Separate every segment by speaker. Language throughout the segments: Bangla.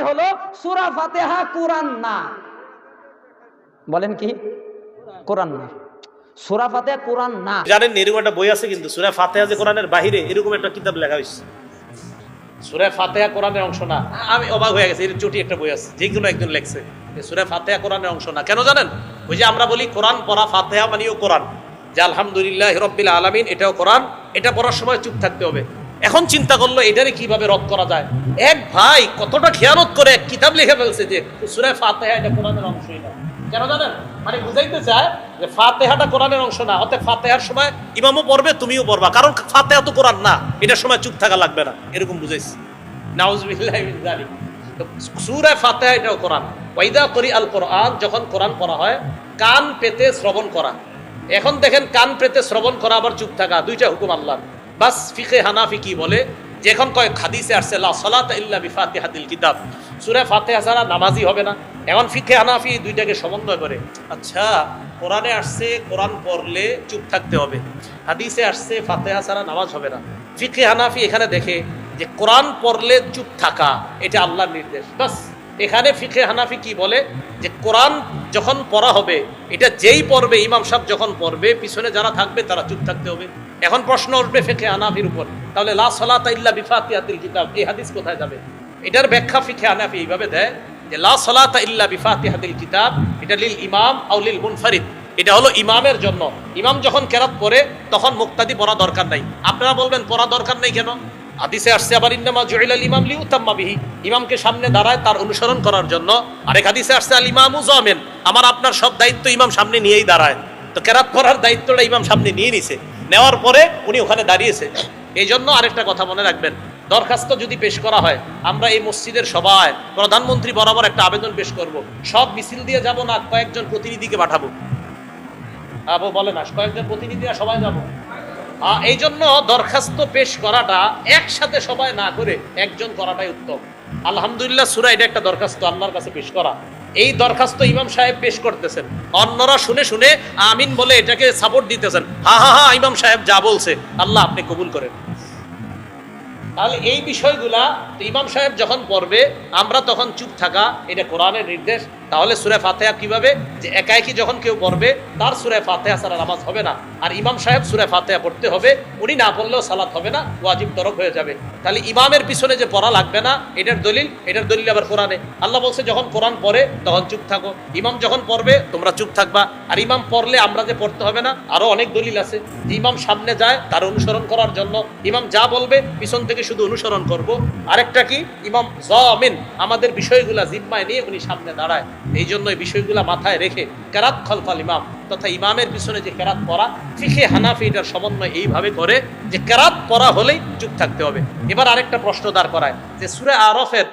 Speaker 1: হলো সূরা ফাতিহা কোরআন না। বলেন কি? কোরআন না। সূরা ফাতিহা কোরআন না।
Speaker 2: জানেন এরকম একটা বই আছে কিন্তু সূরা ফাতিহা যে কোরআনের বাহিরে এরকম একটা কিতাব লেখা হয়েছে। সূরা ফাতিহা কোরআনের অংশ না। আমি অবাক হয়ে গেছি, এর চটি একটা বই আছে যে কোনো একজন লেখছে সূরা ফাতিহা কোরআনের অংশ না। কেন জানেন? ওই যে আমরা বলি কোরআন পড়া, ফাতিহা মানেও কোরআন, যে আলহামদুলিল্লাহ রাব্বিল আলামিন এটাও কোরআন, এটা পড়ার সময় চুপ থাকতে হবে। এখন চিন্তা করলো এটারে কিভাবে রদ করা যায়। এক ভাই কতটা খেয়ানত করে এক কিতাব লিখে ফেলছে যে সূরা ফাতিহা এটা কোরআনের অংশই না। কেন জানেন? মানে বুঝাইতে চায় যে ফাতিহাটা কোরআনের অংশ না, অতএব ফাতিহার সময় ইমামও পড়বে তুমিও পড়বা, কারণ ফাতিহা তো কোরআন না, এটার সময় চুপ থাকা লাগবে না, এরকম বুঝাইছে। নাউজুবিল্লাহি মিন যালিক। সূরা ফাতিহা এটাও কোরআন। ওয়াইদা করি আল কোরআন, যখন কোরআন পড়া হয় কান পেতে শ্রবণ করা। এখন দেখেন কান পেতে শ্রবণ করা আবার চুপ থাকা, দুইটা হুকুম আল্লাহর। বাস ফিকে হানাফি কি বলে যে এখন কয় হাদিসে আসছে লা সালাতা ইল্লা বিফাতিহাতিল কিতাব, সূরা ফাতিহা ছাড়া নামাজই হবে না। এখন ফিকে হানাফি দুইটাকে সমন্বয় করে, আচ্ছা কোরআনে আসছে কোরআন পড়লে চুপ থাকতে হবে, হাদিসে আসছে ফাতিহা ছাড়া নামাজ হবে না। ফিকে হানাফি এখানে দেখে যে কোরআন পড়লে চুপ থাকা এটা আল্লাহর নির্দেশ। বাস এখানে ফিকে হানাফি কি বলে যে কোরআন যখন পড়া হবে এটা যেই পড়বে, ইমাম সাহেব যখন পড়বে পিছনে যারা থাকবে তারা চুপ থাকতে হবে। এখন প্রশ্ন উঠবে ফিকে হানাফির উপর, তাহলে লা সালাতা ইল্লা বিফাতিহাতিল কিতাব এই হাদিস কোথায় যাবে? এটার ব্যাখ্যা ফিকে হানাফি এইভাবে দেয় যে লা সালাতা ইল্লা বিফাতিহাতিল কিতাব এটা লিল ইমাম আও লিল মুনফারিদ, এটা হলো ইমামের জন্য। ইমাম যখন কেরাত পড়ে তখন মুক্তাদি পড়া দরকার নাই। আপনারা বলবেন পড়া দরকার নেই কেন? হাদিসে আসছে আবার ইন্নামা জুইলাল ইমাম লিউতাম্মা বিহি, ইমামকে সামনে দাঁড়ায় তার অনুসরণ করার জন্য। আরেক হাদিসে আসছে আল ইমামু জামিন, আমার আপনার সব দায়িত্ব ইমাম সামনে নিয়েই দাঁড়ায়। তো কেরাত পড়ার দায়িত্বটা ইমাম সামনে নিয়ে নিছে, নেওয়ার পরে উনি ওখানে দাঁড়িয়েছে। এই জন্য আরেকটা কথা মনে রাখবেন, দরখাস্ত যদি পেশ করা হয়, আমরা এই মসজিদের সবাই প্রধানমন্ত্রী বরাবর একটা আবেদন পেশ করব, সব মিছিল দিয়ে যাব না, কয়েকজন প্রতিনিধিকে পাঠাবো। বলে না কয়েকজন প্রতিনিধি সবাই যাব। এই জন্য দরখাস্ত পেশ করাটা একসাথে সবাই না করে একজন করাটাই উত্তম। আলহামদুলিল্লাহ সূরা এটা একটা দরখাস্ত আল্লাহর কাছে পেশ করা। এই দরখাস্ত ইমাম সাহেব পেশ করতেছেন, অন্যরা শুনে শুনে আমিন বলে এটাকে সাপোর্ট দিতেছেন। হা ইমাম সাহেব যা বলছে আল্লাহ আপনি কবুল করেন। তাহলে এই বিষয়গুলা ইমাম সাহেব যখন পড়বে আমরা তখন চুপ থাকা, এটা কোরআনের নির্দেশ। তাহলে সূরা ফাতিহা কিভাবে, যে একাকি যখন কেউ পড়বে তার সূরা ফাতিহা ছাড়া নামাজ হবে না, আর ইমাম সাহেব সূরা ফাতিহা পড়তে হবে, উনি না পড়লেও সালাত হবে না, ওয়াজিব তরক হয়ে যাবে। তাহলে ইমামের পিছনে যে পড়া লাগবে না এটার দলিল আবার কোরআনে। আল্লাহ বলছে যখন কোরআন পড়ে তখন চুপ থাকো, ইমাম যখন পড়বে তোমরা চুপ থাকবা। আর ইমাম পড়লে আমরা যে পড়তে হবে না, আরো অনেক দলিল আছে যে ইমাম সামনে যায় তার অনুসরণ করার জন্য, ইমাম যা বলবে পিছন থেকে শুধু অনুসরণ করব। আরেকটা কি, ইমাম জামিন, আমাদের বিষয়গুলা জিম্মায় নিয়ে উনি সামনে দাঁড়ায়। এই জন্য এই বিষয়গুলা মাথায় রেখে কেরাত খলফাল ইমাম, তথা ইমামের পিছনে যে কেরাত পড়া, ফিকে হানাফি এটার সমন্বয় এইভাবে করে যে কেরাত পড়া হলেই চুপ থাকতে হবে। এবার আরেকটা প্রশ্ন দাঁড় করায় যে সূরা আরফের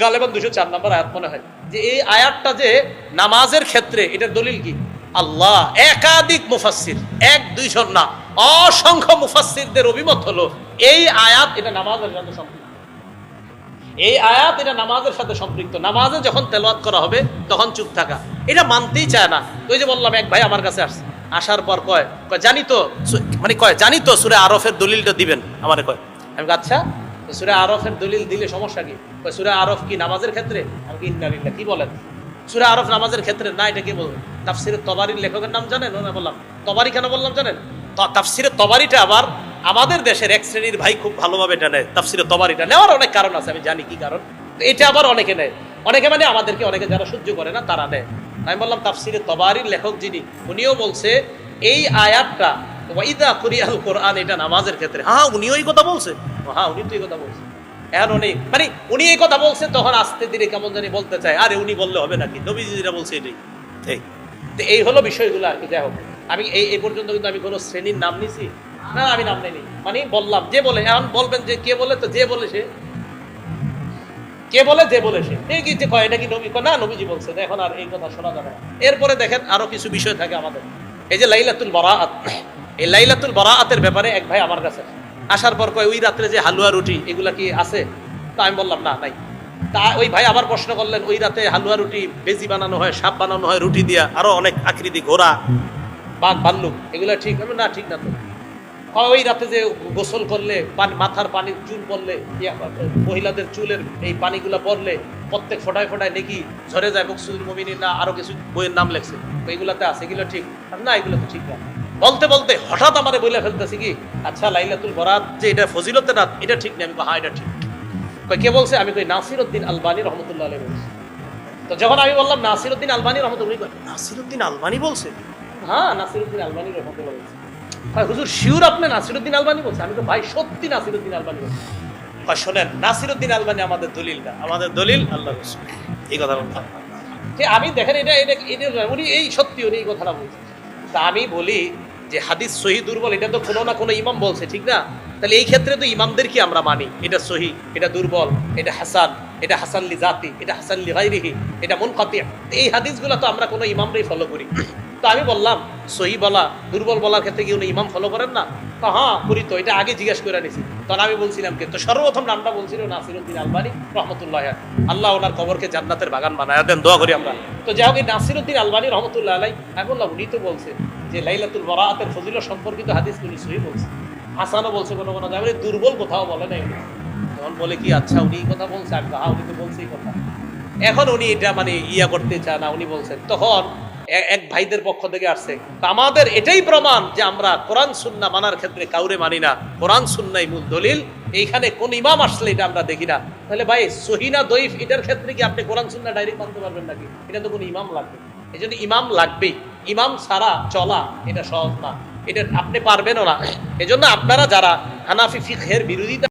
Speaker 2: গালেবান 204 নম্বর আয়াত মনে হয়, যে এই আয়াতটা যে নামাজের ক্ষেত্রে, এটার দলিল কি? আল্লাহ একাধিক মুফাসসির, এক দুইজন না অসংখ্য মুফাসসিরদের অভিমত হলো এই আয়াত এটা নামাজের সাথে সম্পৃক্ত। এই আয়াত এটা নামাজের সাথে সম্পৃক্ত। নামাজে যখন তেলাওয়াত করা হবে তখন চুপ থাকা, এটা মানতেই চায় না। ওই যে বললাম এক ভাই আমার কাছে আসছে, আসার পর কয় জানি তো সূরা আরফের দলিলটা দিবেন আমারে। কয় আমি আচ্ছা সূরা আরফের দলিল দিলে সমস্যা কি? সূরা আরফ কি নামাজের ক্ষেত্রে? আমি ইন্না লিল্লাহ, কি বলেন সূরা আরফ নামাজের ক্ষেত্রে না? এটা কি বলবেন? তাফসীরে তবারির লেখকের নাম জানেন? ওনা বললাম তবারি। কেন বললাম জানেন? তাফসীরে তবারিটা আবার আমাদের দেশের এক শ্রেণীর ভাই খুব ভালোভাবে এটা নেয়। তাফসীরে তবারিটা নেওয়ার অনেক কারণ আছে, আমি জানি কি কারণ। এটা আবার অনেকে নেয়, অনেকে মানে আমাদেরকে, অনেকে যারা সহ্য করে না তারা নেয়। আমি বললাম তাফসীরে তবারির লেখক যিনি, উনিও বলছে এই আয়াতটা ওয়াইদা কুরিআল কোরআন এটা নামাজের ক্ষেত্রে। উনিও এই কথা বলছে। উনি তো এই কথা বলছে। এখন উনি এই কথা বলছে, তখন আস্তে ধীরে কেমন জানি বলতে চায়, আরে উনি বললে হবে নাকি, নবীজি যেটা বলছে এটাই ঠিক। তো এই হলো বিষয়গুলো আর কি। যাই হোক, আমি এই পর্যন্ত কিন্তু আমি কোনো শ্রেণীর নাম নিছি না, আমি নাম নেই, মানে বললাম যে বলে। এখন বলবেন যে কে বলে, তো যে বলে সে, কে বলে যে বলে সে, এই কি যে কয় এটা কি নবী? না, নবীজি বলছে। এখন আর এই কথা শোনা যাবে না। এরপরে দেখেন আরো কিছু বিষয় থাকে আমাদের। এই যে লাইলাতুল বারাআত, এই লাইলাতুল বারাআতের ব্যাপারে এক ভাই আমার কাছে আসার পর কয় ওই রাত্রে যে হালুয়া রুটি এগুলা কি আছে? তা আমি বললাম না, নাই। তা ওই ভাই আবার প্রশ্ন করলেন, ওই রাতে হালুয়া রুটি বেজি বানানো হয়, সাপ বানানো হয় রুটি দিয়া, আরো অনেক আকৃতি, ঘোড়া, বাঘ, ভাল্লুক, এগুলা ঠিক? না, ঠিক না। তো ওই রাতে যে গোসল করলে মাথার পানির চুল পড়লে, মহিলাদের চুলের এই পানিগুলো পড়লে প্রত্যেক ফোটায় ফোটায় নাকি ঝরে যায় মকসুদুল মুমিনিন না আরো কিছু বইয়ের নাম লেখছে, এইগুলাতে আছে, এগুলো ঠিক না, এগুলো তো ঠিক না। বলতে বলতে হঠাৎ আমারে বলে ফেলতেছি কি, আচ্ছা লাইলাতুল বরাত যে এটা ফজিলতের রাত, এটা ঠিক না। আমি কই হ্যাঁ এটা ঠিক। কই কে বলছে? আমি কই নাসিরউদ্দিন আলবানী রহমতুল্লাহ আলাইহি বলছে। তো যখন আমি বললাম নাসিরউদ্দিন আলবানী রহমতুল্লাহ, নাসিরউদ্দিন আলবানী বলছে? হ্যাঁ নাসিরউদ্দিন আলবানী রহমতুল্লাহ বলছে। ভাই হুজুর শিওর আপনি নাসিরউদ্দিন আলবানী বলছেন? আমি তো ভাই সত্যি নাসিরউদ্দিন আলবানী বলছি। শোনেন, নাসিরউদ্দিন আলবানী আমাদের দলিল না, আমাদের দলিল আল্লাহ রাসূল। এই কথা বলতাম আমি, দেখেন এটা এটা এটা উনি এই সত্যি উনি এই কথাটা বলছেন। তা আমি বলি যে হাদিস সহি দুর্বল, এটা তো কোনো না কোনো ইমাম বলছে, ঠিক না? তাহলে এই ক্ষেত্রে তো ইমামদের কি আমরা মানি, এটা সহি, এটা দুর্বল, এটা হাসান, এটা হাসান লি জাতি, এটা হাসান লি গায়রিহি, এটা মুনকাতি। এই হাদিসগুলো তো আমরা কোনো ইমামরাই ফলো করি। তো আমি বললাম সহি বলা দুর্বল বলার ক্ষেত্রে কি উনি ইমাম ফলো করেন না? তো হ্যাঁ করি, তো এটা আগে জিজ্ঞেস করে নিছি। তখন আমি বলছিলাম কি, তো সর্বপ্রথম নামটা বলছিল নাসিরউদ্দিন আলবানী রহমতুল্লাহ, আল্লাহ ওনার কবরকে জান্নাতের বাগান বানায় দেন, দোয়া করি আমরা। তো যাই হোক, নাসিরউদ্দিন আলবানী রহমতুল্লাহ আলাই, আমি বললাম উনি তো বলছে যে লাইলাতুল বরাতের ফজিলত সম্পর্কিত হাদিস উনি সহি বলছে, হাসানও বলছে, কোনো কোনো জায়গায় দুর্বল কোথাও বলে নাই উনি। তখন বলে কি আচ্ছা উনি এই কথা বলছে? আমি হ্যাঁ উনি তো বলছে এই কথা। এখন উনি এটা মানে ইয়া করতে চায় না, উনি বলছেন। তখন এক ভাইদের পক্ষ থেকে আসছে, আমাদের এটাই প্রমাণ যে আমরা কোরআন সুন্নাহ মানার ক্ষেত্রে কাউরে মানি না, কোরআন সুন্নাহই মূল দলিল, এইখানে কোন ইমাম আসলে এটা আমরা দেখি না। তাহলে ভাই সহিহ না দঈফ এটার ক্ষেত্রে কি আপনি কোরআন সুন্নাহ ডাইরেক্ট মানতে পারবেন নাকি? এটা তো কোনো ইমাম লাগবে, এই জন্য ইমাম লাগবেই। ইমাম ছাড়া চলা এটা সহজ না, এটা আপনি পারবেনও না। এজন্য আপনারা যারা হানাফি ফিকহের বিরোধিতা